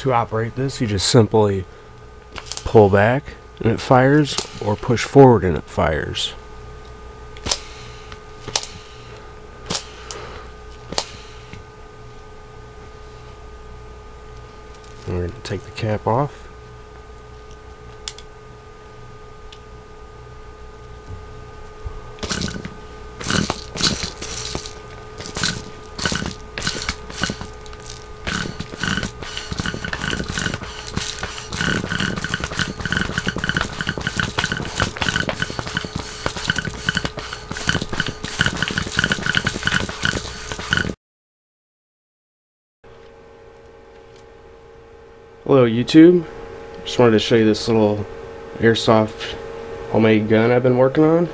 To operate this, you just simply pull back and it fires, or push forward and it fires. We're going to take the cap off. Hello YouTube, just wanted to show you this little airsoft homemade gun I've been working on.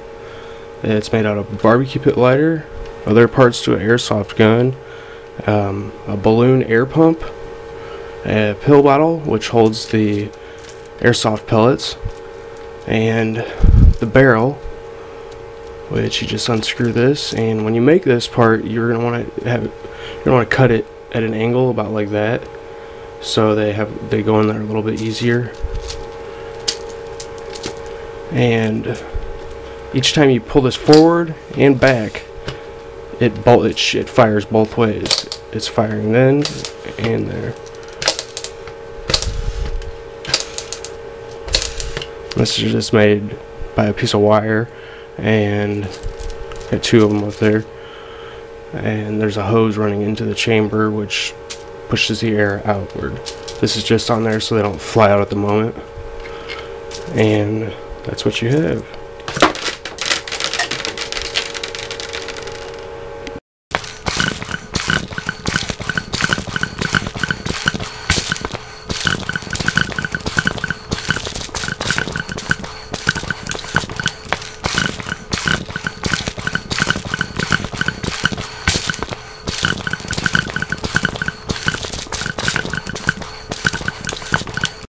It's made out of a barbecue pit lighter, other parts to an airsoft gun, a balloon air pump, a pill bottle which holds the airsoft pellets, and the barrel, which you just unscrew this. And when you make this part, you're gonna want to cut it at an angle about like that, so they go in there a little bit easier. And each time you pull this forward and back, it fires both ways. It's firing then and there. This is just made by a piece of wire, and got two of them up there, and there's a hose running into the chamber which pushes the air outward. This is just on there so they don't fly out at the moment, and that's what you have.